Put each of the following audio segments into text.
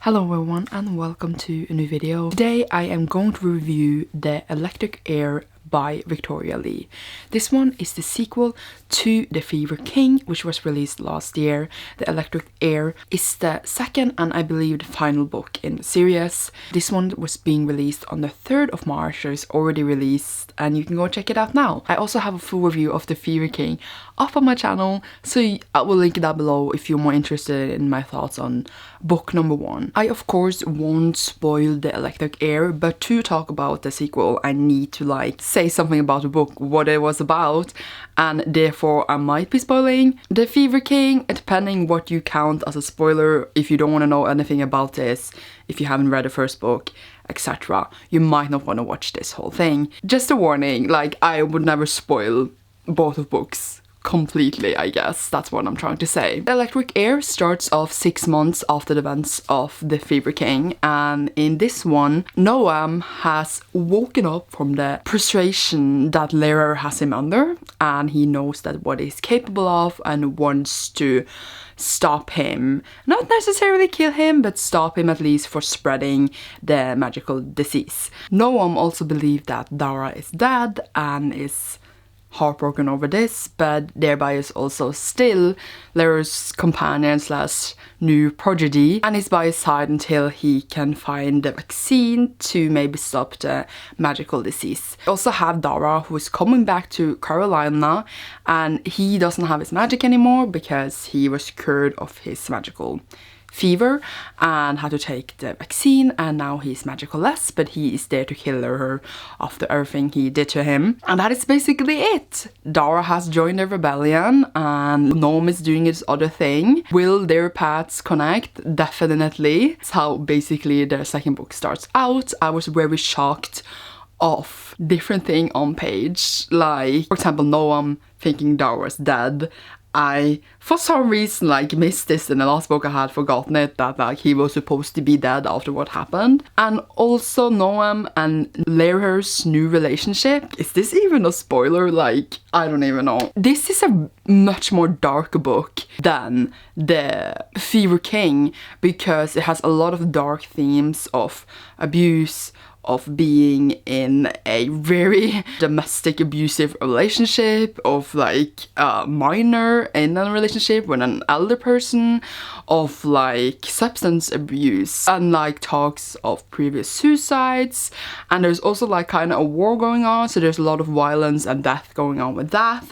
Hello everyone and welcome to a new video. Today I am going to review The Electric Heir by Victoria Lee. This one is the sequel to The Fever King, which was released last year. The Electric Heir is the second and I believe the final book in the series. This one was being released on the 3rd of March, so it's already released and you can go check it out now. I also have a full review of The Fever King up on my channel, so I will link it down below if you're more interested in my thoughts on book number 1. I of course won't spoil The Electric Heir, but to talk about the sequel I need to say something about the book, what it was about, and therefore I might be spoiling The Fever King, depending what you count as a spoiler. If you don't want to know anything about this, if you haven't read the first book, etc., you might not want to watch this whole thing. Just a warning, I would never spoil both of books completely, I guess. That's what I'm trying to say. The Electric Heir starts off 6 months after the events of The Fever King, and in this one, Noam has woken up from the prostration that Heir has him under, and he knows that what he's capable of and wants to stop him. Not necessarily kill him, but stop him at least for spreading the magical disease. Noam also believes that Dara is dead and is heartbroken over this, but thereby is also still Heir's companion slash new prodigy, and is by his side until he can find the vaccine to maybe stop the magical disease. We also have Dara, who is coming back to Carolina, and he doesn't have his magic anymore because he was cured of his magical fever and had to take the vaccine, and now he's magical less, but he is there to kill her after everything he did to him. And that is basically it. Dara has joined the rebellion and Noam is doing his other thing. Will their paths connect? Definitely. That's how basically the second book starts out. I was very shocked of different thing on page, like for example Noam thinking Dara's dead. I, for some reason, missed this in the last book. I had forgotten it, that he was supposed to be dead after what happened. And also Noam and Heir's new relationship. Is this even a spoiler? I don't even know. This is a much more dark book than The Fever King because it has a lot of dark themes of abuse, of being in a very domestic abusive relationship, of a minor in a relationship with an elder person, of substance abuse, and talks of previous suicides. And there's also kind of a war going on, so there's a lot of violence and death going on with that.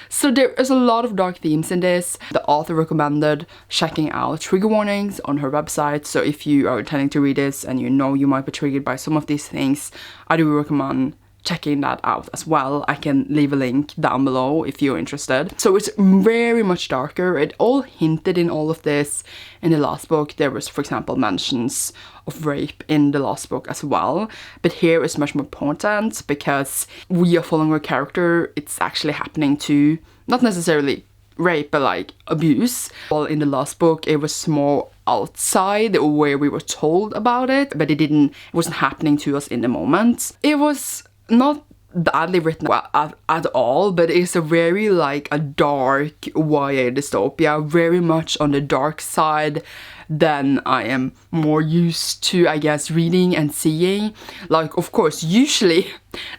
So there is a lot of dark themes in this. The author recommended checking out trigger warnings on her website, so if you are intending to read this and you know you might be triggered by some of these things, I do recommend checking that out as well. I can leave a link down below if you're interested. So it's very much darker. It all hinted in all of this in the last book. There was, for example, mentions of rape in the last book as well, but here it's much more potent because we are following a character. It's actually happening to, not necessarily rape, but abuse. Well, in the last book it was more outside where we were told about it, but it wasn't happening to us in the moment. It was not badly written at all, but it's a very a dark YA dystopia, very much on the dark side than I am more used to, I guess, reading and seeing. Of course, usually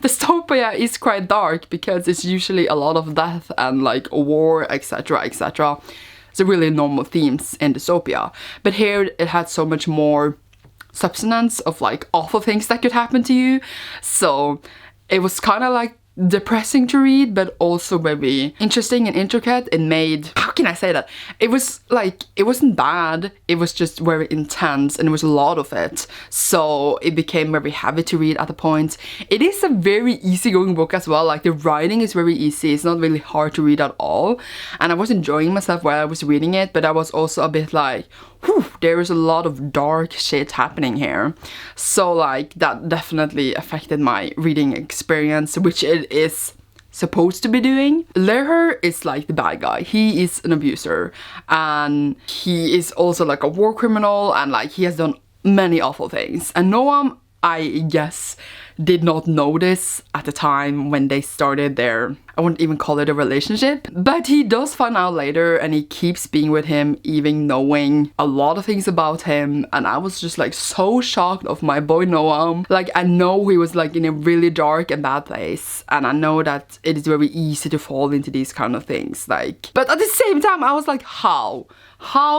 dystopia is quite dark because it's usually a lot of death and war, etc., etc. So really normal themes in dystopia, but here it had so much more substance of awful things that could happen to you. So it was kind of depressing to read, but also very interesting and intricate. It made, how can I say that? It was it wasn't bad, it was just very intense and there was a lot of it. So it became very heavy to read at a point. It is a very easygoing book as well. The writing is very easy. It's not really hard to read at all. And I was enjoying myself while I was reading it, but I was also a bit whew, there is a lot of dark shit happening here. So that definitely affected my reading experience, which it is supposed to be doing. Heir is the bad guy. He is an abuser and he is also a war criminal, and he has done many awful things. And Noam, I guess, did not know this at the time when they started their, I wouldn't even call it a relationship, but he does find out later and he keeps being with him even knowing a lot of things about him. And I was just like so shocked of my boy Noam. Like, I know he was like in a really dark and bad place, and I know that it is very easy to fall into these kind of things, like, but at the same time I was like, how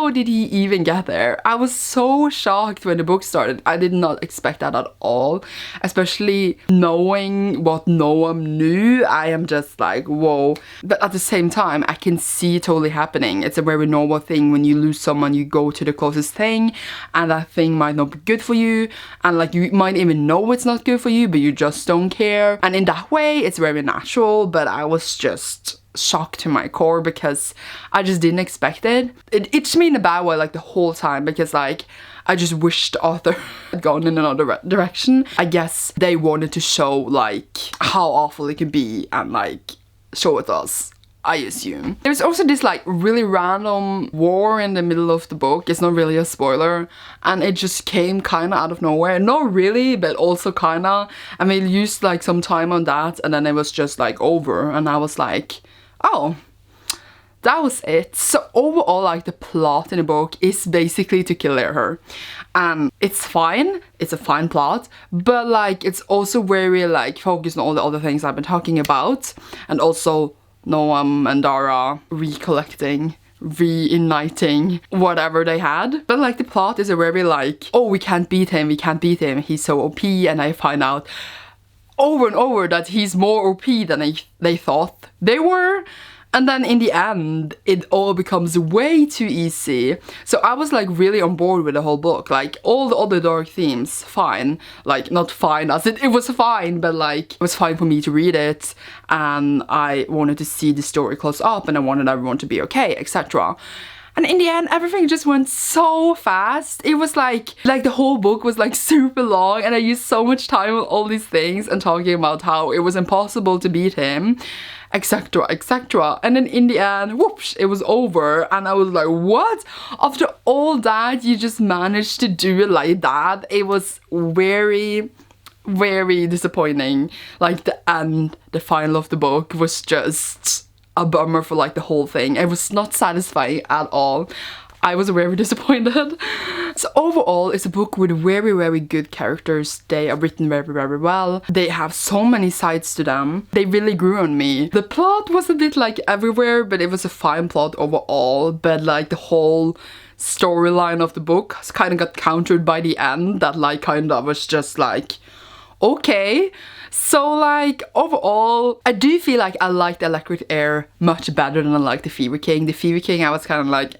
did he even get there? I was so shocked when the book started. I did not expect that at all, especially knowing what Noam knew. I am just like, whoa. But at the same time, I can see it totally happening. It's a very normal thing. When you lose someone, you go to the closest thing, and that thing might not be good for you, and like you might even know it's not good for you, but you just don't care. And in that way, it's very natural. But I was just shocked to my core because I just didn't expect it. It itched me in a bad way like the whole time, because like I just wished the author had gone in another direction. I guess they wanted to show like how awful it could be and like show it us, I assume. There's also this like really random war in the middle of the book. It's not really a spoiler, and it just came kind of out of nowhere. Not really, but also kind of. And we used like some time on that, and then it was just like over, and I was like, oh, that was it. So overall, like the plot in the book is basically to kill her, and it's fine. It's a fine plot, but like it's also very like focused on all the other things I've been talking about, and also Noam and Dara recollecting, reuniting whatever they had. But like the plot is a very like, oh, we can't beat him, he's so OP, and I find out over and over that he's more OP than they thought they were. And then in the end, it all becomes way too easy. So I was like really on board with the whole book. Like all the other dark themes, fine. Like not fine as it was fine, but like it was fine for me to read it. And I wanted to see the story close up, and I wanted everyone to be okay, etc. And in the end, everything just went so fast. It was like the whole book was like super long, and I used so much time on all these things and talking about how it was impossible to beat him, etc, etc. And then in the end, whoops, it was over, and I was like, what? After all that, you just managed to do it like that? It was very, very disappointing. Like the end, the final of the book was just a bummer for like the whole thing. It was not satisfying at all. I was very disappointed. So overall, it's a book with very, very good characters. They are written very, very well. They have so many sides to them. They really grew on me. The plot was a bit like everywhere, but it was a fine plot overall. But like the whole storyline of the book kind of got countered by the end. That like kind of was just like, okay. So like overall, I do feel like I like the Electric Heir much better than I like the Fever King. The Fever King, I was kind of like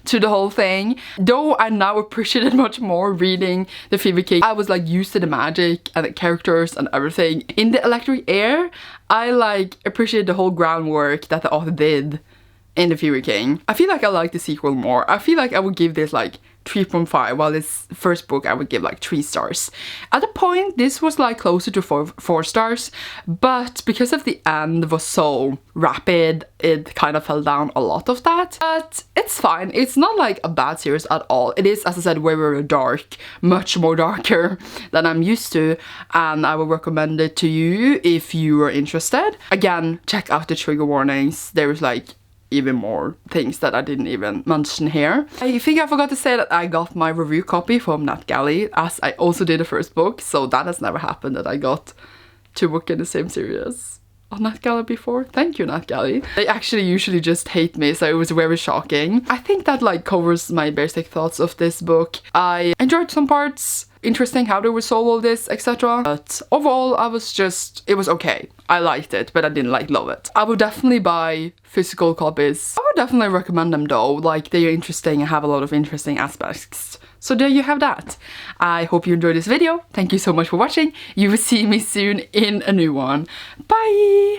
to the whole thing, though I now appreciate it much more reading the Fever King. I was like used to the magic and the characters and everything. In the Electric Heir, I like appreciate the whole groundwork that the author did in the Fever King. I feel like I like the sequel more. I feel like I would give this like 3.5, while this first book I would give like 3 stars. At the point, this was like closer to 4 stars, but because of the end was so rapid, it kind of fell down a lot of that. But it's fine. It's not like a bad series at all. It is, as I said, very, very dark, much more darker than I'm used to, and I would recommend it to you if you are interested. Again, check out the trigger warnings. There's like even more things that I didn't even mention here. I think I forgot to say that I got my review copy from NetGalley, as I also did the first book, so that has never happened that I got 2 books in the same series on NetGalley before. Thank you, NetGalley. They actually usually just hate me, so it was very shocking. I think that like covers my basic thoughts of this book. I enjoyed some parts, interesting how they resolve all this, etc. But overall, it was okay. I liked it, but I didn't like love it. I would definitely buy physical copies. I would definitely recommend them though. Like they are interesting and have a lot of interesting aspects. So there you have that. I hope you enjoyed this video. Thank you so much for watching. You will see me soon in a new one. Bye!